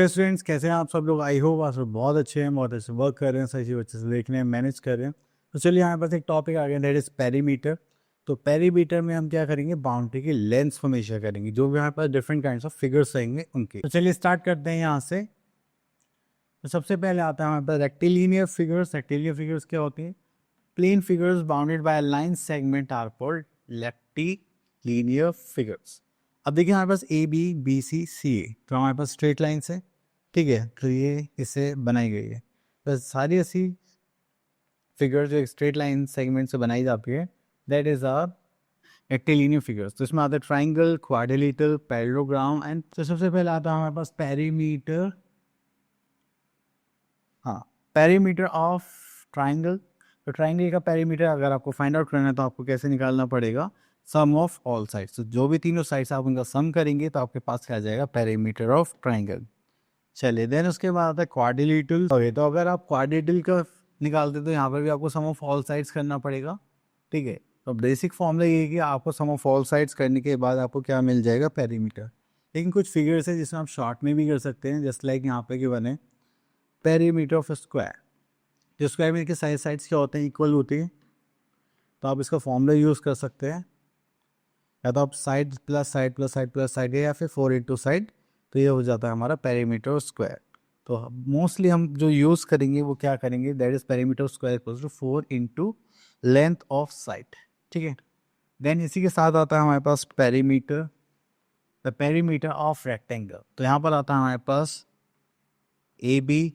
Hello students, कैसे हैं आप सब लोग। आई होप आप सब बहुत अच्छे हैं, बहुत अच्छे वर्क कर रहे हैं, सही चीज़ अच्छे से देख रहे हैं, मैनेज कर रहे हैं। तो चलिए हमारे पास एक टॉपिक आ गया, दैट इज पेरीमीटर। तो पेरीमीटर में हम क्या करेंगे, बाउंड्री की लेंथ को मेजर करेंगे, जो भी हमारे पास डिफरेंट काइंड्स ऑफ फिगर्स रहेंगे उनके। तो चलिए स्टार्ट करते हैं यहाँ से। तो सबसे पहले आता है हमारे पास रेक्टिलिनियर फिगर्स। रेक्टिलिनियर फिगर्स क्या होती हैं? Plane figures bounded by line segment are called rectilinear figures. अब देखिए हमारे पास ए बी बी सी सी ए, तो हमारे पास स्ट्रेट लाइन है, ठीक है। तो ये इससे बनाई गई है। तो सारी ऐसी फिगर जो एक स्ट्रेट लाइन सेगमेंट से बनाई जाती है, that is are rectilinear figures. तो इसमें आता है ट्राइंगल, क्वाड्रिलेटरल, पैरेललोग्राम एंड तो सबसे पहले आता है हमारे पास पेरीमीटर। हाँ, पेरीमीटर ऑफ ट्राइंगल। तो ट्राइंगल का पेरीमीटर अगर आपको फाइंड आउट करना है तो आपको कैसे निकालना पड़ेगा, सम ऑफ ऑल साइड्स। तो जो भी तीनों साइड्स आप उनका सम करेंगे तो आपके पास क्या आ जाएगा, पेरीमीटर ऑफ ट्राइंगल। चलिए देन उसके बाद आता है क्वाड्रिलेटरल। ओके, तो अगर आप क्वाड्रिलेटरल का निकालते तो यहाँ पर भी आपको सम ऑफ ऑल साइड्स करना पड़ेगा, ठीक है। तो बेसिक फॉर्मूला ये है कि आपको सम ऑफ ऑल साइड्स करने के बाद आपको क्या मिल जाएगा, पेरीमीटर। लेकिन कुछ फिगर्स है जिसमें आप शॉर्ट में भी कर सकते हैं, जस्ट लाइक यहाँ पे गिवन है पेरीमीटर ऑफ स्क्वायर। जो स्क्वायर में के साइड्स क्या होते हैं, इक्वल होती है। तो आप इसका फॉर्मूला यूज़ कर सकते हैं, या तो आप side plus side plus side plus side या फिर 4 साइड। तो ये हो जाता है हमारा पेरीमीटर ऑफ स्क्वायर। तो मोस्टली हम जो यूज़ करेंगे वो क्या करेंगे, that is perimeter of square equals to 4 length of side, ठीक है। देन इसी के साथ आता है हमारे पास perimeter, the perimeter of rectangle. तो यहाँ पर आता है हमारे पास ए बी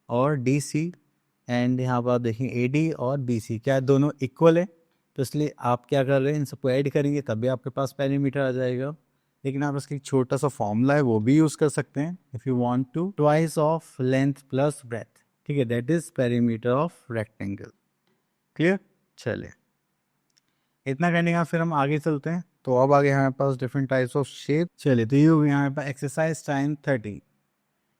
और डी सी, एंड यहाँ पर आप देखें ए डी और बी सी क्या दोनों इक्वल है। तो इसलिए आप क्या कर रहे हैं, इन सबको ऐड करेंगे तभी आपके पास पेरीमीटर आ जाएगा। लेकिन आप इसका एक छोटा सा फॉर्मूला है वो भी यूज़ कर सकते हैं, if you want to, twice of length plus breadth, ठीक है, that is perimeter of rectangle. Clear. चलिए इतना करने के बाद फिर हम आगे चलते हैं। तो अब आगे हमारे पास डिफरेंट टाइप्स ऑफ शेप। चलिए तो ये हो गया हमारे पास एक्सरसाइज टाइम 30।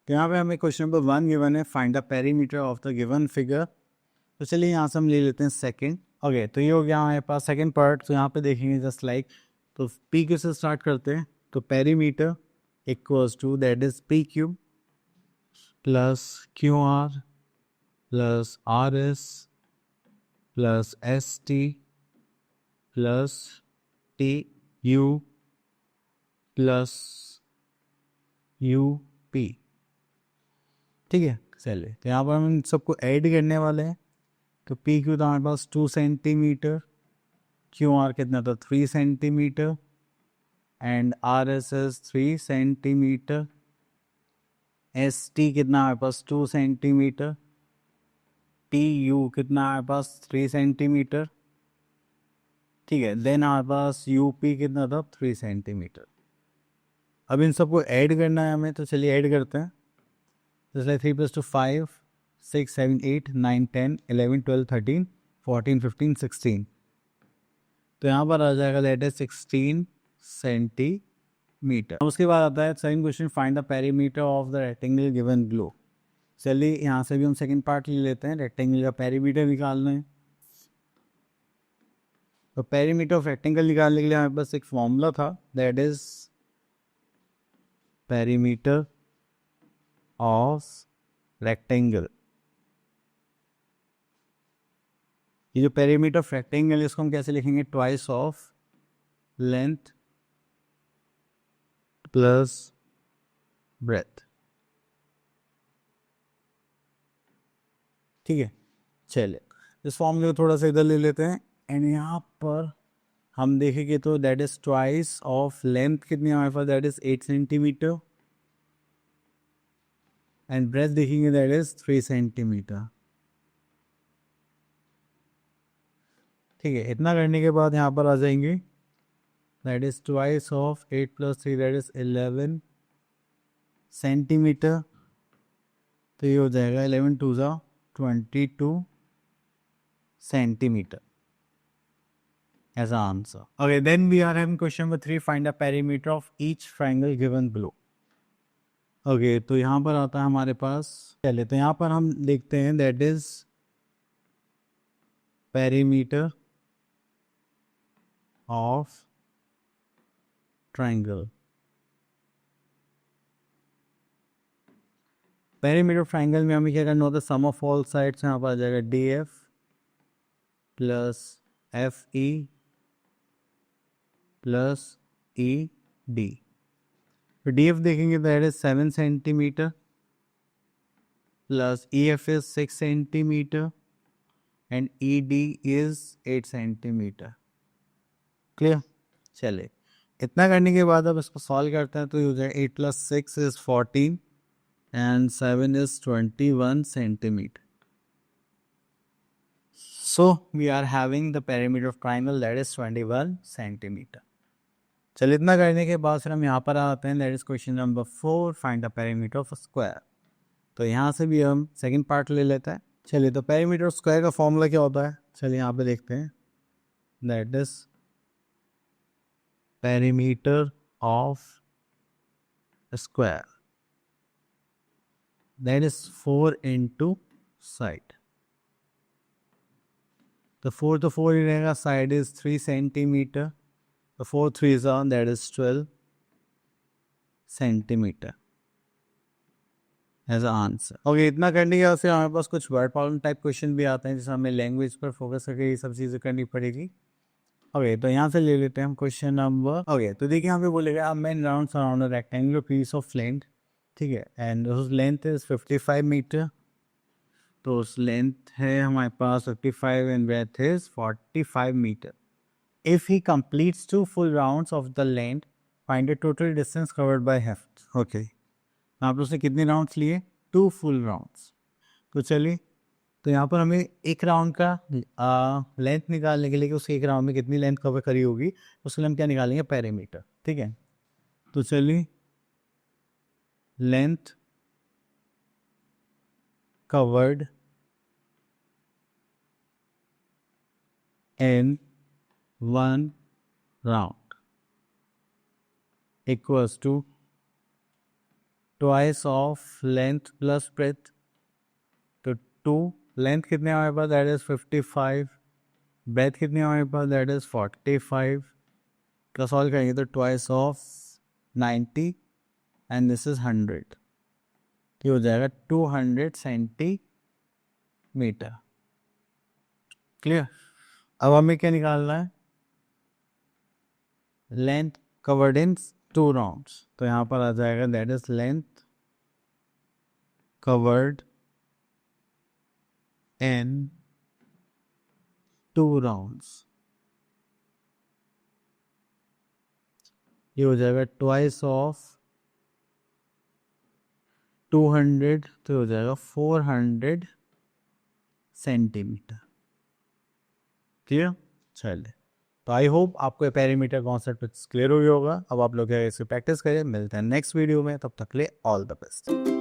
तो यहाँ पे हमें क्वेश्चन नंबर 1 गिवन है, find the perimeter of the given figure. तो चलिए यहाँ से हम ले लेते हैं सेकंड। ओके, तो ये हो गया हमारे पास सेकंड पार्ट। तो यहाँ पे देखेंगे जस्ट लाइक, तो पी क्यू से स्टार्ट करते हैं। तो perimeter equals to that is P Q plus Q R plus R S plus S T plus T U plus U P, ठीक है। चलिए तो यहाँ पर हम इन सबको ऐड करने वाले हैं। तो पी क्यू तो हमारे पास 2 सेंटीमीटर, क्यू आर कितना था 3 centimetre, and R S S 3 centimetre, S T कितना हमारे पास 2 सेंटीमीटर, टी यू कितना हमारे पास 3 सेंटीमीटर, ठीक है। देन हमारे पास यू पी कितना था 3 सेंटीमीटर। अब इन सबको ऐड करना है हमें, तो चलिए ऐड करते हैं। जैसे 3 + 2 5 6 7 8 9 10 11 12 13 14 15 16। तो यहाँ पर आ जाएगा दैट इज 16 सेंटीमीटर। उसके बाद आता है second question, find the perimeter of the rectangle given below. चलिए यहाँ से भी हम सेकंड पार्ट ले लेते हैं, रेक्टेंगल का पेरीमीटर निकालना है। तो पेरीमीटर ऑफ रेक्टेंगल निकालने के लिए हमारे पास एक फॉर्मूला था, that is perimeter of rectangle. ये जो पेरीमीटर ऑफ रेक्टेंगल है इसको हम कैसे लिखेंगे, twice of length plus breadth, ठीक है। चलिए इस फॉर्मूले को थोड़ा सा इधर ले लेते हैं, एंड यहाँ पर हम देखेंगे तो that is twice of length कितनी हमारे पास, that is 8 centimetre, and breadth देखेंगे दैट इज 3 सेंटीमीटर, ठीक है। इतना करने के बाद यहाँ पर आ जाएंगे, that is twice of 8 + 3 that is 11 centimetre. तो ये हो जाएगा 11 2 ज़ा 22 centimetre as an answer. Okay, then we are having question number 3, find the perimeter of each triangle given below. Okay, तो यहाँ पर आता है हमारे पास, चलिए तो यहाँ पर हम देखते हैं that is perimeter of triangle. Perimeter triangle में हमें क्या करना होता है, सम ऑफ ऑल साइड्स, यहाँ पर आ जाएगा D F plus F E plus E D. तो डी एफ देखेंगे तो that is 7 centimetre plus E F is 6 centimetre and E D is 8 centimetre. Clear. चले, इतना करने के बाद अब इसको सॉल्व करते हैं तो ये हो जाएगा 8 plus 6 is 14 and 7 is 21 centimeter. So we are having the perimeter of triangle that is 21 centimeter. चलिए, इतना करने के बाद फिर हम यहाँ पर आते हैं, that is question number 4, find the perimeter of a square. तो यहाँ से भी हम सेकंड पार्ट ले लेते हैं। चलिए, तो perimeter of square का फॉर्मूला क्या होता है, चलिए यहाँ पे देखते हैं, that is perimeter of a square, that is 4 into side. The 4 तो 4 ही रहेगा, side is 3 centimeter, the 4 3s are, that is 12 centimeter as an answer. Okay, इतना करने के बाद फिर हमारे पास कुछ वर्ड प्रॉब्लम टाइप क्वेश्चन भी आते हैं जिसमें हमें लैंग्वेज पर फोकस करके ये सब चीज़ें करनी पड़ेगी। ओके, तो यहाँ से ले लेते हैं हम क्वेश्चन नंबर। ओके, तो देखिए यहाँ पे बोलेगा a man rounds around a rectangular piece of length, ठीक है, एंड उस लेंथ इज 55 मीटर। तो उस लेंथ है हमारे पास 55 and breadth is 45 metre. If he completes 2 full rounds of the length, find the total distance covered by heft. Okay, आप उसने कितने राउंड्स लिए, 2 फुल राउंड्स। तो चलिए, तो यहाँ पर हमें एक राउंड का लेंथ निकालने के लिए कि उसके एक राउंड में कितनी लेंथ कवर करी होगी, उसके लिए हम क्या निकालेंगे, पेरीमीटर। ठीक है, तो चलिए, length covered in one round equals to twice of length plus breadth. तो 2 लेंथ कितने हमारे पास, दैट इज 55, ब्रेथ कितने हमारे पास, दैट इज 45 का सॉल्व करेंगे तो twice of 90 and this is 100, ये हो जाएगा 200 सेंटीमीटर। क्लियर। अब हमें क्या निकालना है, लेंथ कवर्ड इन 2 राउंड्स। तो यहाँ पर आ जाएगा that is length covered in 2 rounds, ये हो जाएगा ट्वाइस ऑफ 200, तो हो जाएगा 400 सेंटीमीटर। क्लियर। चलिए, तो आई होप आपको पेरीमीटर कॉन्सेप्ट क्लियर हुई होगा। अब आप लोग इसे प्रैक्टिस करें, मिलते हैं नेक्स्ट वीडियो में, तब तक के लिए ऑल द बेस्ट।